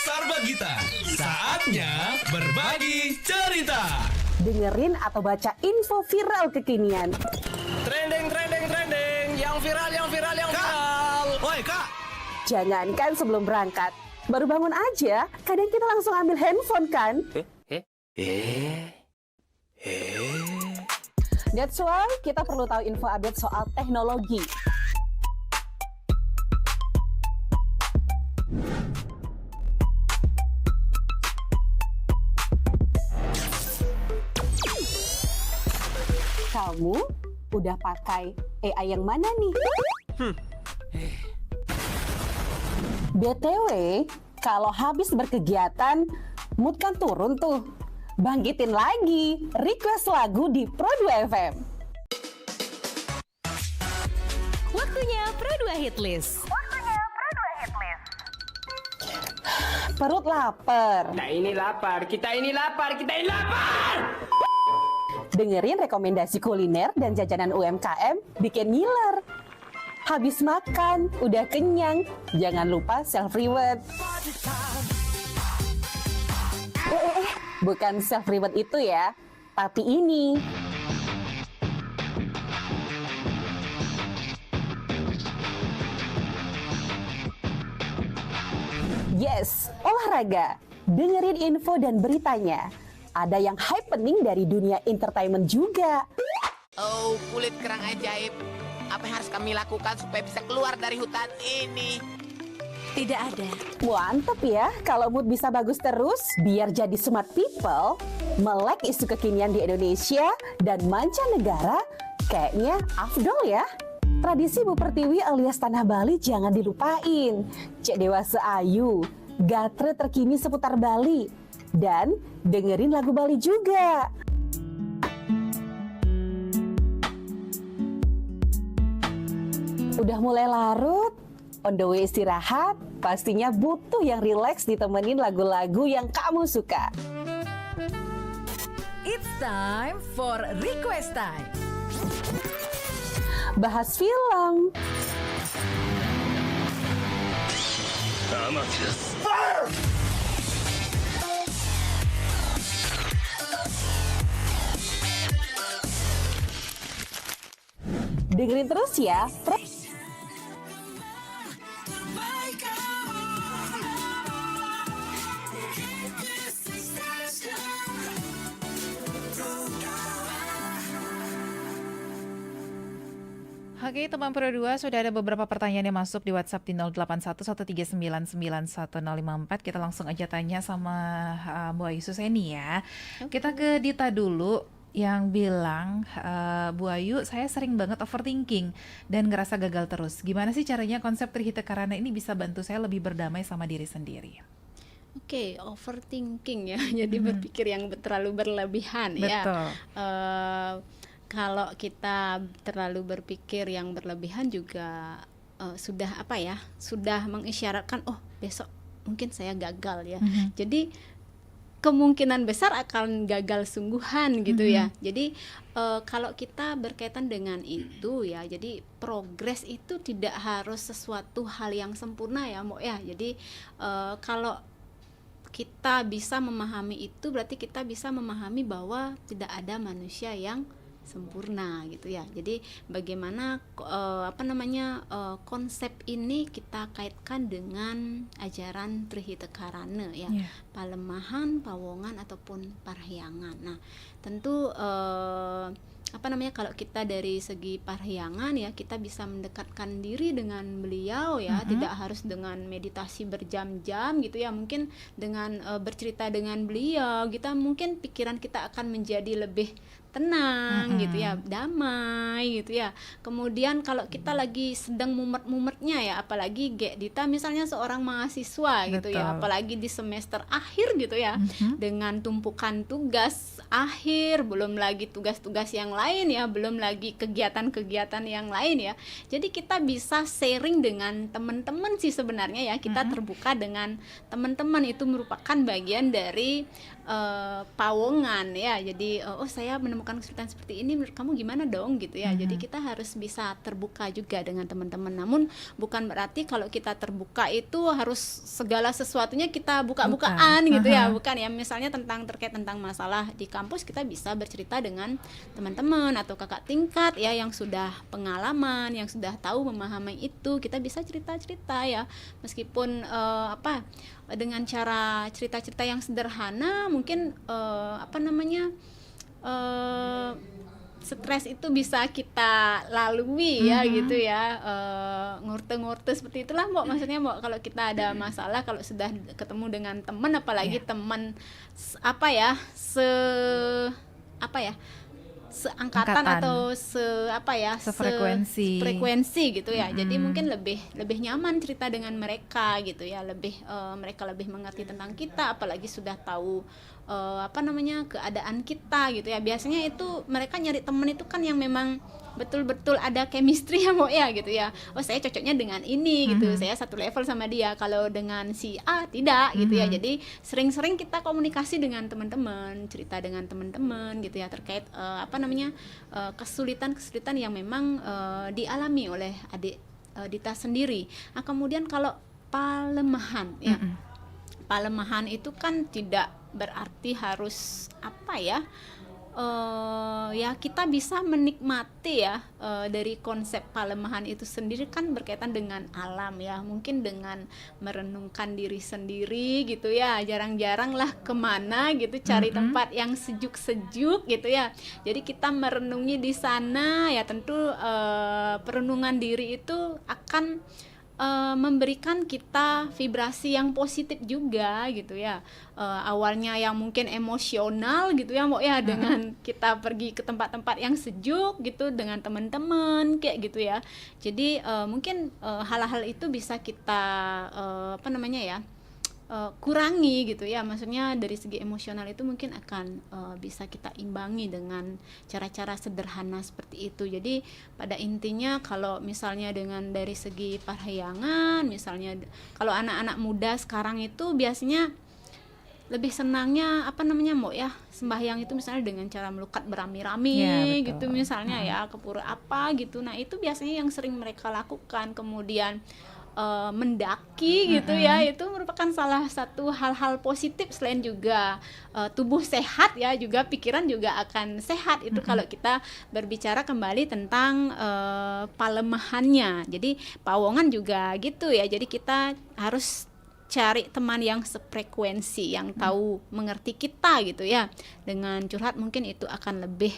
Sarbagita, saatnya berbagi cerita. Dengerin atau baca info viral kekinian. Trending, yang viral. Woi kak, Jangankan sebelum berangkat, baru bangun aja, kadang kita langsung ambil handphone kan? That's why kita perlu tahu info update soal teknologi. Kamu udah pakai AI yang mana nih? BTW, kalau habis berkegiatan, mood kan turun tuh. Bangkitin lagi, request lagu di Pro 2 FM. Waktunya Pro 2 Hit List. Perut lapar. Kita ini lapar. Dengerin rekomendasi kuliner dan jajanan UMKM bikin ngiler. Habis makan, udah kenyang, jangan lupa self-reward. Bukan self-reward itu ya, tapi ini. Yes, olahraga. Dengerin info dan beritanya. Ada yang happening dari dunia entertainment juga. Oh, kulit kerang ajaib. Apa yang harus kami lakukan supaya bisa keluar dari hutan ini? Tidak ada. Mantep ya, kalau mood bisa bagus terus, biar jadi smart people, melek isu kekinian di Indonesia dan mancanegara, kayaknya afdol ya. Tradisi Bu Pertiwi alias Tanah Bali jangan dilupain. Cek Dewasa Ayu, gatre terkini seputar Bali. Dan dengerin lagu Bali juga. Udah mulai larut? On the way istirahat? Pastinya butuh yang rileks ditemenin lagu-lagu yang kamu suka. It's time for request time. Bahas film. Dengerin terus ya. Oke, teman Pro 2, sudah ada beberapa pertanyaan yang masuk di WhatsApp di 0811399154. Kita langsung aja tanya sama Bu Ayu Suseni ya. Kita ke Dita dulu yang bilang, Bu Ayu, saya sering banget overthinking dan ngerasa gagal terus. Gimana sih caranya konsep Trihita Karana ini bisa bantu saya lebih berdamai sama diri sendiri? Oke, overthinking ya. Jadi berpikir yang terlalu berlebihan. Betul. Ya. Kalau kita terlalu berpikir yang berlebihan juga sudah sudah mengisyaratkan besok mungkin saya gagal ya. Jadi kemungkinan besar akan gagal sungguhan gitu ya. Jadi kalau kita berkaitan dengan itu ya, jadi progres itu tidak harus sesuatu hal yang sempurna ya Mbok ya. Jadi kalau kita bisa memahami itu, berarti kita bisa memahami bahwa tidak ada manusia yang sempurna gitu ya. Jadi bagaimana konsep ini kita kaitkan dengan ajaran Trihita Karana ya, Palemahan, Pawongan ataupun Parahyangan. Nah, tentu kalau kita dari segi Parahyangan ya, kita bisa mendekatkan diri dengan beliau ya, tidak harus dengan meditasi berjam-jam gitu ya. Mungkin dengan bercerita dengan beliau, kita mungkin pikiran kita akan menjadi lebih tenang gitu ya, damai gitu ya. Kemudian kalau kita lagi sedang mumet-mumetnya ya, apalagi Dita misalnya seorang mahasiswa gitu ya, apalagi di semester akhir gitu ya, dengan tumpukan tugas akhir, belum lagi tugas-tugas yang lain ya, belum lagi kegiatan-kegiatan yang lain ya. Jadi kita bisa sharing dengan teman-teman sih sebenarnya ya, kita terbuka dengan teman-teman, itu merupakan bagian dari Pawongan ya. Jadi saya menemukan kesulitan seperti ini, menurut kamu gimana dong gitu ya. Jadi kita harus bisa terbuka juga dengan teman-teman. Namun bukan berarti kalau kita terbuka itu harus segala sesuatunya kita buka-bukaan gitu ya. Bukan ya, misalnya terkait tentang masalah di kampus, kita bisa bercerita dengan teman-teman atau kakak tingkat ya yang sudah pengalaman, yang sudah tahu memahami itu. Kita bisa cerita-cerita ya, meskipun dengan cara cerita-cerita yang sederhana, mungkin stres itu bisa kita lalui ya gitu ya. Ngurte-ngurte seperti itulah Mbok, maksudnya Mbok, kalau kita ada masalah, kalau sudah ketemu dengan teman, apalagi teman seangkatan atau sefrekuensi gitu ya. Jadi mungkin lebih nyaman cerita dengan mereka gitu ya, mereka lebih mengerti tentang kita, apalagi sudah tahu keadaan kita gitu ya. Biasanya itu mereka nyari temen itu kan yang memang betul-betul ada chemistry ya Mbok ya gitu ya. Saya cocoknya dengan ini gitu, saya satu level sama dia. Kalau dengan si A tidak gitu ya. Jadi sering-sering kita komunikasi dengan teman-teman, cerita dengan teman-teman gitu ya, terkait kesulitan-kesulitan yang memang dialami oleh adik Dita sendiri. Nah, kemudian kalau palemahan ya, palemahan itu kan tidak berarti harus kita bisa menikmati ya, dari konsep palemahan itu sendiri kan berkaitan dengan alam ya, mungkin dengan merenungkan diri sendiri gitu ya, jarang-jarang lah kemana gitu cari tempat yang sejuk-sejuk gitu ya. Jadi kita merenungi di sana ya, tentu perenungan diri itu akan memberikan kita vibrasi yang positif juga gitu ya. Awalnya yang mungkin emosional gitu ya Mbok ya, dengan kita pergi ke tempat-tempat yang sejuk gitu dengan teman-teman kayak gitu ya. Jadi mungkin hal-hal itu bisa kita kurangi gitu ya, maksudnya dari segi emosional itu mungkin akan bisa kita imbangi dengan cara-cara sederhana seperti itu. Jadi pada intinya kalau misalnya dengan dari segi parahyangan, misalnya kalau anak-anak muda sekarang itu biasanya lebih senangnya Mbok ya, sembahyang itu misalnya dengan cara melukat berami-rami gitu misalnya ya, ke pura apa gitu. Nah itu biasanya yang sering mereka lakukan. Kemudian mendaki gitu ya, itu merupakan salah satu hal-hal positif. Selain juga tubuh sehat ya, juga pikiran juga akan sehat itu kalau kita berbicara kembali tentang palemahannya. Jadi Pawongan juga gitu ya, jadi kita harus cari teman yang sefrekuensi, yang tahu mengerti kita gitu ya. Dengan curhat mungkin itu akan lebih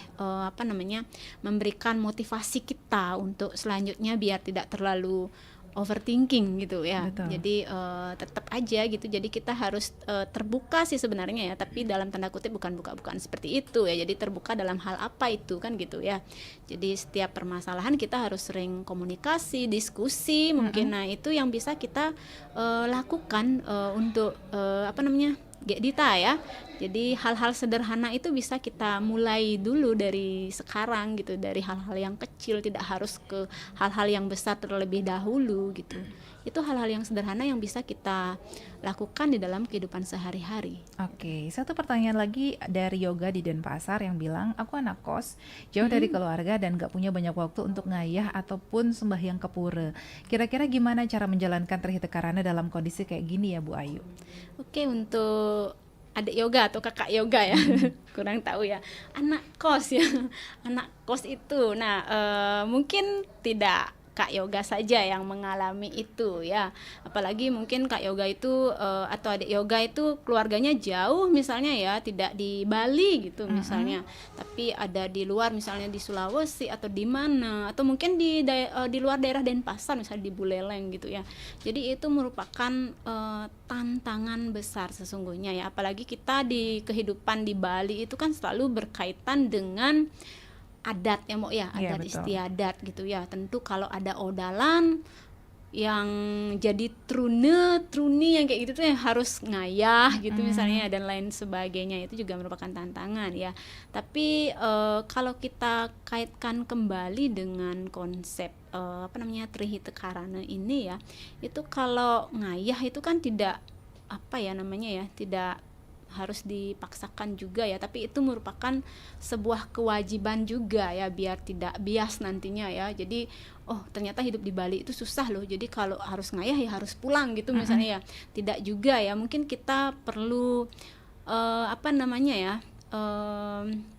memberikan motivasi kita untuk selanjutnya biar tidak terlalu overthinking gitu ya. Betul. Jadi tetap aja gitu. Jadi kita harus terbuka sih sebenarnya ya, tapi dalam tanda kutip bukan seperti itu ya. Jadi terbuka dalam hal apa itu kan gitu ya. Jadi setiap permasalahan kita harus sering komunikasi, diskusi mungkin. Nah, itu yang bisa kita lakukan untuk Dita ya. Jadi hal-hal sederhana itu bisa kita mulai dulu dari sekarang gitu, dari hal-hal yang kecil, tidak harus ke hal-hal yang besar terlebih dahulu gitu. Itu hal-hal yang sederhana yang bisa kita lakukan di dalam kehidupan sehari-hari. Oke, satu pertanyaan lagi dari Yoga di Denpasar yang bilang, aku anak kos, jauh dari keluarga dan gak punya banyak waktu untuk ngayah ataupun sembahyang ke pura. Kira-kira gimana cara menjalankan Trihita Karana dalam kondisi kayak gini ya Bu Ayu? Oke, untuk adik yoga atau kakak yoga ya, kurang tahu ya, anak kos ya, anak kos itu, nah mungkin tidak Kak Yoga saja yang mengalami itu ya, apalagi mungkin Kak Yoga itu atau adik Yoga itu keluarganya jauh misalnya ya, tidak di Bali gitu misalnya, tapi ada di luar misalnya di Sulawesi atau di mana, atau mungkin di luar daerah Denpasar misalnya di Buleleng gitu ya. Jadi itu merupakan tantangan besar sesungguhnya ya, apalagi kita di kehidupan di Bali itu kan selalu berkaitan dengan adat ya Mbok ya, adat istiadat gitu ya. Tentu kalau ada odalan yang jadi truni yang kayak gitu tuh yang harus ngayah gitu misalnya dan lain sebagainya, itu juga merupakan tantangan ya. Tapi kalau kita kaitkan kembali dengan konsep Trihita Karana ini ya, itu kalau ngayah itu kan tidak tidak harus dipaksakan juga ya, tapi itu merupakan sebuah kewajiban juga ya, biar tidak bias nantinya ya. Jadi ternyata hidup di Bali itu susah loh, jadi kalau harus ngayah ya harus pulang gitu misalnya ya. Tidak juga ya, mungkin kita perlu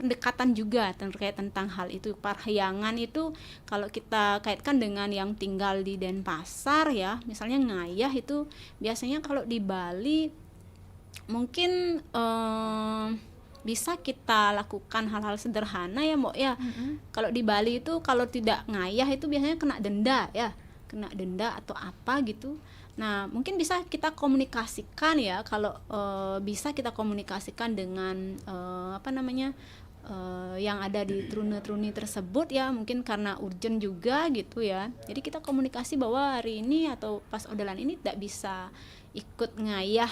pendekatan juga terkait tentang hal itu. Parahyangan itu kalau kita kaitkan dengan yang tinggal di Denpasar ya, misalnya ngayah itu biasanya kalau di Bali mungkin bisa kita lakukan hal-hal sederhana ya Mbok ya. Kalau di Bali itu kalau tidak ngayah itu biasanya kena denda atau apa gitu. Nah mungkin bisa kita komunikasikan ya, kalau bisa kita komunikasikan dengan yang ada di truni tersebut ya, mungkin karena urgent juga gitu ya. Jadi kita komunikasi bahwa hari ini atau pas odalan ini tidak bisa ikut ngayah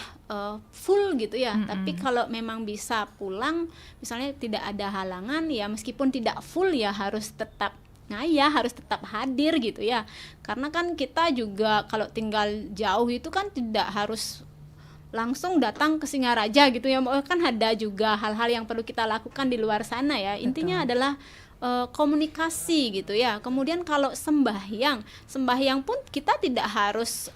full gitu ya, tapi kalau memang bisa pulang misalnya tidak ada halangan ya, meskipun tidak full ya harus tetap ngayah, harus tetap hadir gitu ya. Karena kan kita juga kalau tinggal jauh itu kan tidak harus langsung datang ke Singaraja gitu ya, kan ada juga hal-hal yang perlu kita lakukan di luar sana ya. Intinya adalah komunikasi gitu ya. Kemudian kalau sembahyang pun kita tidak harus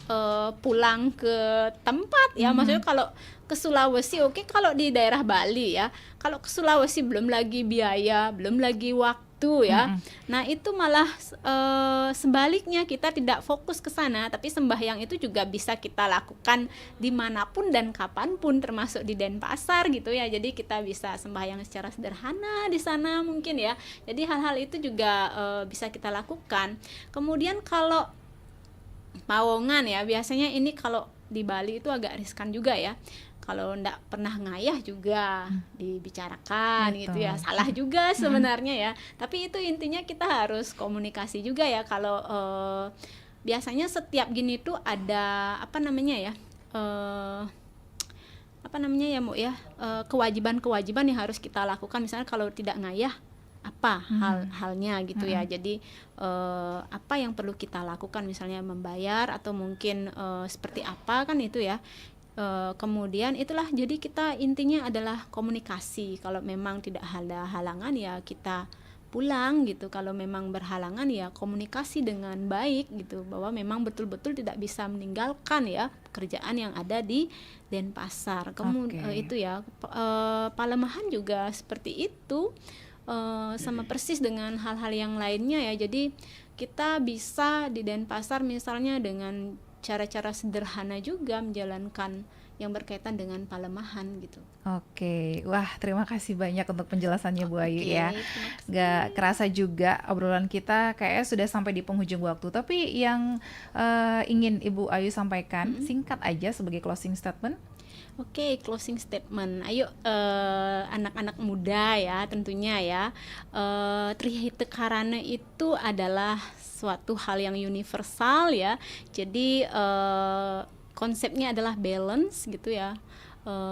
pulang ke tempat ya. Maksudnya kalau ke Sulawesi kalau di daerah Bali ya, kalau ke Sulawesi belum lagi biaya, belum lagi waktu ya. Nah itu malah sebaliknya, kita tidak fokus ke sana, tapi sembahyang itu juga bisa kita lakukan dimanapun dan kapanpun, termasuk di Denpasar gitu ya. Jadi kita bisa sembahyang secara sederhana di sana mungkin ya. Jadi hal-hal itu juga bisa kita lakukan. Kemudian kalau pawongan ya, biasanya ini kalau di Bali itu agak riskan juga ya. Kalau ndak pernah ngayah juga dibicarakan gitu ya, salah juga sebenarnya ya. Tapi itu intinya kita harus komunikasi juga ya. Kalau biasanya setiap gini tuh ada kewajiban-kewajiban yang harus kita lakukan. Misalnya kalau tidak ngayah apa halnya gitu ya. Jadi apa yang perlu kita lakukan, misalnya membayar atau mungkin seperti apa kan itu ya. Kemudian itulah, jadi kita intinya adalah komunikasi. Kalau memang tidak ada halangan ya kita pulang gitu. Kalau memang berhalangan ya komunikasi dengan baik gitu, bahwa memang betul-betul tidak bisa meninggalkan ya pekerjaan yang ada di Denpasar. Itu ya, Palemahan juga seperti itu, sama persis dengan hal-hal yang lainnya ya. Jadi kita bisa di Denpasar misalnya dengan cara-cara sederhana juga menjalankan yang berkaitan dengan palemahan gitu. Oke, wah terima kasih banyak untuk penjelasannya Bu Ayu Oke, ya. terima kasih. Gak kerasa juga obrolan kita kayaknya sudah sampai di penghujung waktu. Tapi yang ingin Ibu Ayu sampaikan singkat aja sebagai closing statement. Oke, closing statement. Ayo anak-anak muda ya tentunya ya. Trihita Karana itu adalah suatu hal yang universal ya. Jadi konsepnya adalah balance gitu ya.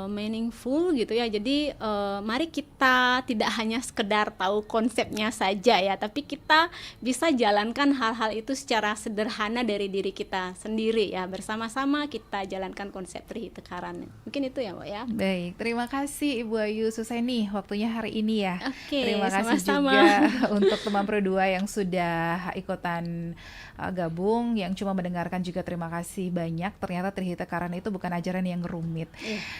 Meaningful gitu ya. Jadi mari kita tidak hanya sekedar tahu konsepnya saja ya, tapi kita bisa jalankan hal-hal itu secara sederhana dari diri kita sendiri ya. Bersama-sama kita jalankan konsep Trihita Karana. Mungkin itu ya, Mbak ya. Baik, terima kasih Ibu Ayu Suseni waktunya hari ini ya. Oke, Terima kasih sama-sama. juga untuk teman Pro 2 yang sudah ikutan gabung, yang cuma mendengarkan juga terima kasih banyak. Ternyata Trihita Karana itu bukan ajaran yang rumit.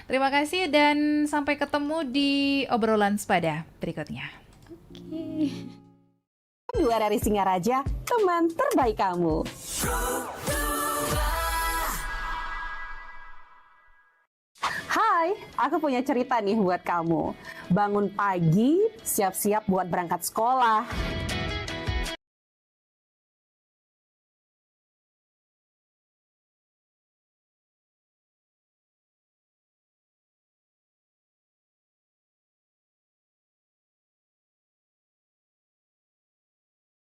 Terima kasih dan sampai ketemu di obrolan sepada berikutnya. Dua dari Singaraja, teman terbaik kamu. Hai, aku punya cerita nih buat kamu. Bangun pagi, siap-siap buat berangkat sekolah.